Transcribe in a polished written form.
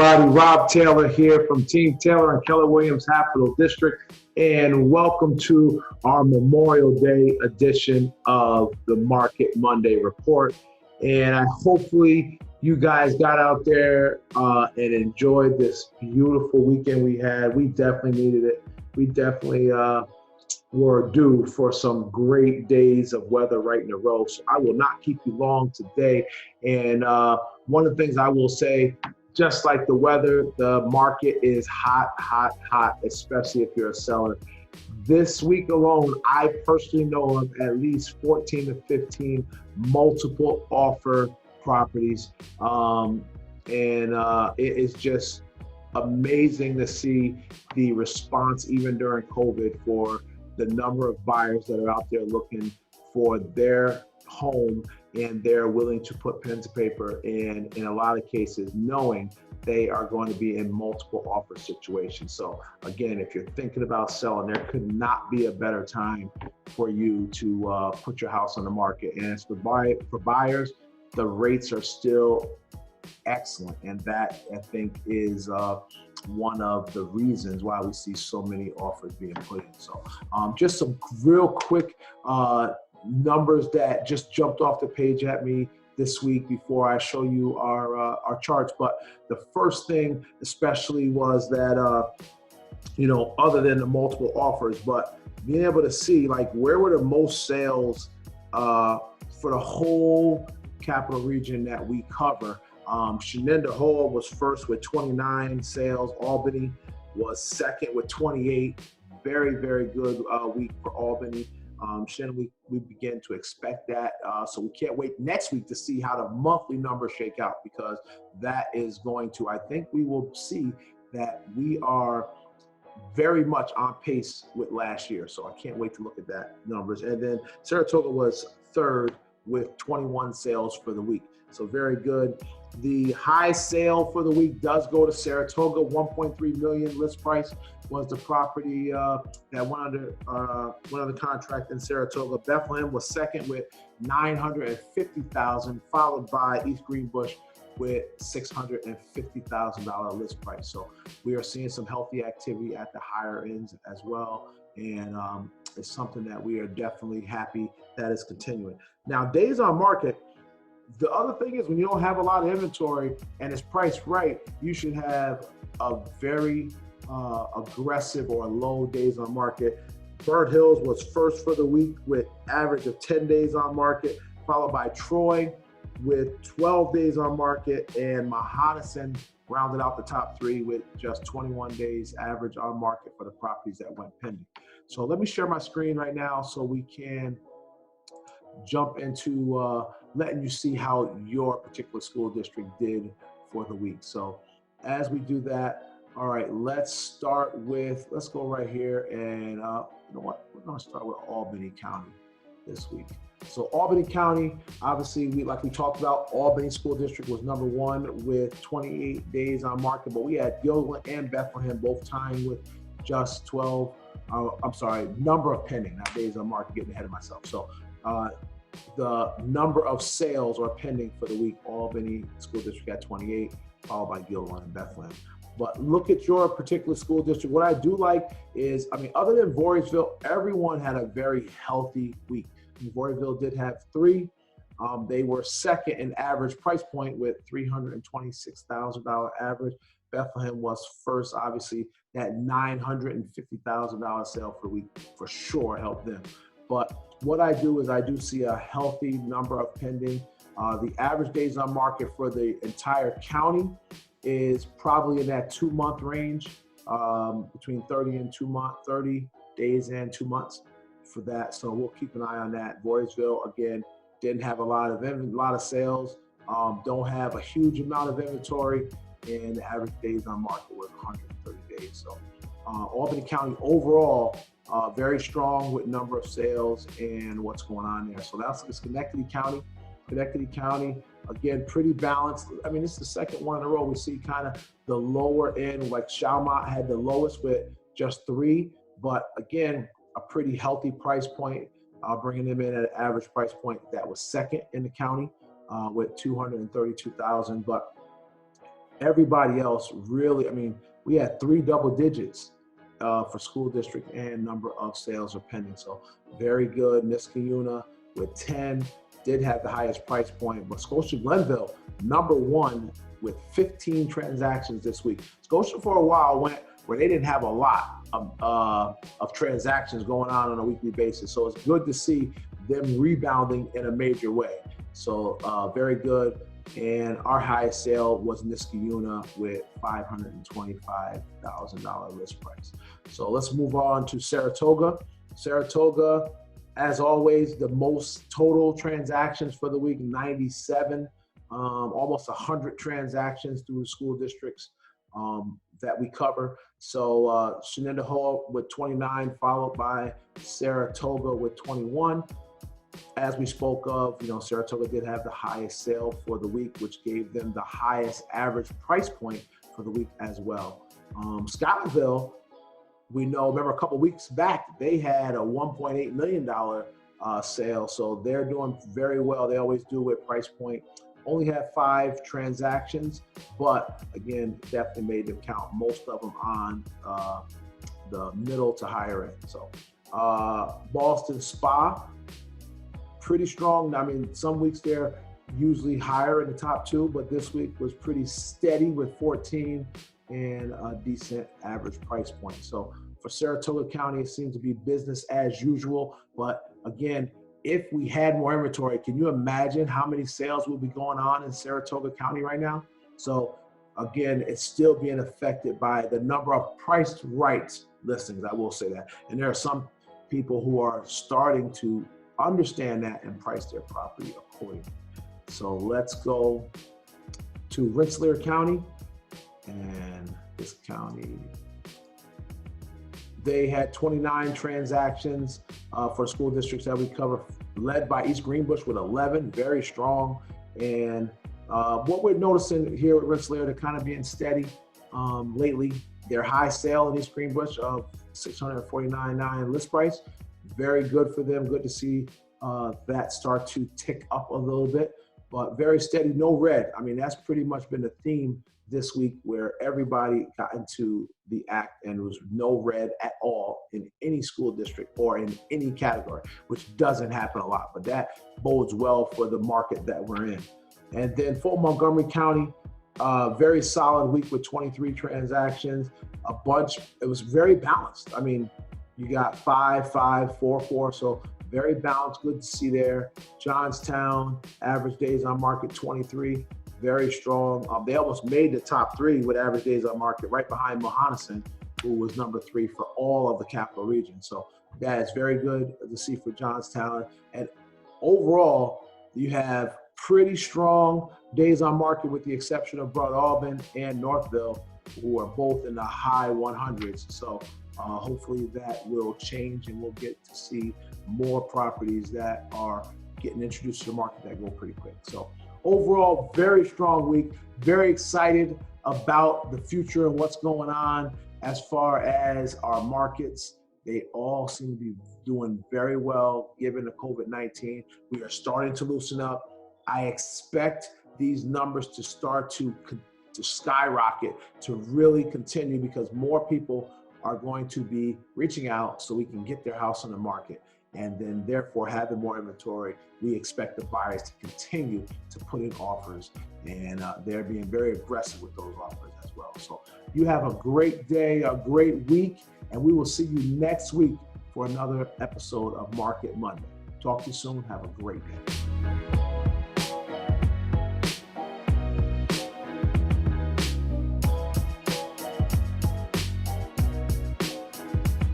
everybody. Rob Taylor here from Team Taylor and Keller Williams Capital District, and welcome to our Memorial Day edition of the Market Monday Report. And hopefully you guys got out there and enjoyed this beautiful weekend we had. We definitely needed it. We definitely were due for some great days of weather right in a row. So I will not keep you long today. And one of the things I will say, just like the weather, the market is hot, especially if you're a seller. This week alone, I personally know of at least 14 to 15 multiple offer properties. It is just amazing to see the response, even during COVID, for the number of buyers that are out there looking for their home, and they're willing to put pen to paper, and in a lot of cases knowing they are going to be in multiple offer situations. So again, if you're thinking about selling, there could not be a better time for you to put your house on the market. And as for buyers, the rates are still excellent, and that, I think, is one of the reasons why we see so many offers being put in. So just some real quick numbers that just jumped off the page at me this week before I show you our charts. But the first thing especially was that other than the multiple offers, but being able to see like where were the most sales for the whole capital region that we cover. Shenandoah Hall was first with 29 sales. Albany was second with 28. Very, very good week for Albany. Shenandoah, we begin to expect that. So we can't wait next week to see how the monthly numbers shake out, because that is going to, I think we will see that we are very much on pace with last year. So I can't wait to look at that numbers. And then Saratoga was third with 21 sales for the week. So very good. The high sale for the week does go to Saratoga. 1.3 million list price was the property that went under contract in Saratoga. Bethlehem was second with 950,000, followed by East Greenbush with $650,000 list price. So we are seeing some healthy activity at the higher ends as well, and it's something that we are definitely happy that is continuing. Now, days on market. The other thing is, when you don't have a lot of inventory and it's priced right, you should have a very aggressive or low days on market. Bird Hills was first for the week with average of 10 days on market, followed by Troy with 12 days on market, and Mahonison rounded out the top three with just 21 days average on market for the properties that went pending. So let me share my screen right now so we can jump into letting you see how your particular school district did for the week. So as we do that, all right, let's go right here, and you know what, we're gonna start with Albany County this week. So Albany County, obviously, like we talked about, Albany School District was number one with 28 days on market, but we had Gilliland and Bethlehem both tying with just 12, number of pending, not days on market, getting ahead of myself. So the number of sales or pending for the week, Albany School District at 28, followed by Gilliland and Bethlehem. But look at your particular school district. What I do like is, other than Voorheesville, everyone had a very healthy week. Voorheesville did have 3. They were second in average price point with $326,000 average. Bethlehem was first, obviously. That $950,000 sale for the week for sure helped them. But what I do is I do see a healthy number of pending. The average days on market for the entire county is probably in that 2-month range, between 30 days and 2 months for that. So we'll keep an eye on that. Voorheesville, again, didn't have a lot of sales, don't have a huge amount of inventory, and the average days on market was 130 days. So Albany County overall, very strong with number of sales and what's going on there. So that's Schenectady County. Schenectady County, again, pretty balanced. This is the second one in a row we see kind of the lower end, like Chalmont had the lowest with just 3, but again, a pretty healthy price point, bringing them in at an average price point that was second in the county with $232,000. But everybody else really, I mean, we had 3 double digits for school district and number of sales or pending. So very good. Niskayuna with 10 did have the highest price point, but Scotia-Glenville, number 1 with 15 transactions this week. Scotia for a while went where they didn't have a lot of transactions going on a weekly basis. So it's good to see them rebounding in a major way. So very good. And our highest sale was Niskayuna with $525,000 list price. So let's move on to Saratoga. Saratoga, as always, the most total transactions for the week, 97, almost 100 transactions through the school districts that we cover. So Shenandoah with 29, followed by Saratoga with 21. As we spoke of, Saratoga did have the highest sale for the week, which gave them the highest average price point for the week as well. Scottsville, we know, remember a couple weeks back, they had a $1.8 million sale. So they're doing very well. They always do with price point. Only had 5 transactions, but again, definitely made them count. Most of them on the middle to higher end. So Boston Spa, pretty strong. I mean, some weeks they're usually higher in the top 2, but this week was pretty steady with 14 and a decent average price point. So for Saratoga County, it seems to be business as usual. But again, if we had more inventory, can you imagine how many sales will be going on in Saratoga County right now? So again, it's still being affected by the number of priced right listings, I will say that. And there are some people who are starting to understand that and price their property accordingly. So let's go to Rensselaer County, and this county, they had 29 transactions for school districts that we cover, led by East Greenbush with 11, very strong. And what we're noticing here at Rensselaer, they're kind of being steady lately. Their high sale in East Greenbush of $649.9 list price, very good for them. Good to see that start to tick up a little bit, but very steady, no red. I mean, that's pretty much been the theme this week, where everybody got into the act and was no red at all in any school district or in any category, which doesn't happen a lot, but that bodes well for the market that we're in. And then for Montgomery County, very solid week with 23 transactions, a bunch. It was very balanced. I mean, you got 5, 5, 4, 4. So very balanced, good to see there. Johnstown, average days on market 23, very strong. They almost made the top 3 with average days on market, right behind Mohonasen, who was number 3 for all of the capital region. So that is very good to see for Johnstown. And overall, you have pretty strong days on market with the exception of Broad Albany and Northville, who are both in the high 100s. So hopefully that will change and we'll get to see more properties that are getting introduced to the market that go pretty quick. So overall, very strong week. Very excited about the future and what's going on as far as our markets. They all seem to be doing very well given the COVID-19. We are starting to loosen up. I expect these numbers to start to skyrocket, to really continue, because more people are going to be reaching out so we can get their house on the market. And then therefore having more inventory, we expect the buyers to continue to put in offers, and they're being very aggressive with those offers as well. So you have a great day, a great week, and we will see you next week for another episode of Market Monday. Talk to you soon. Have a great day.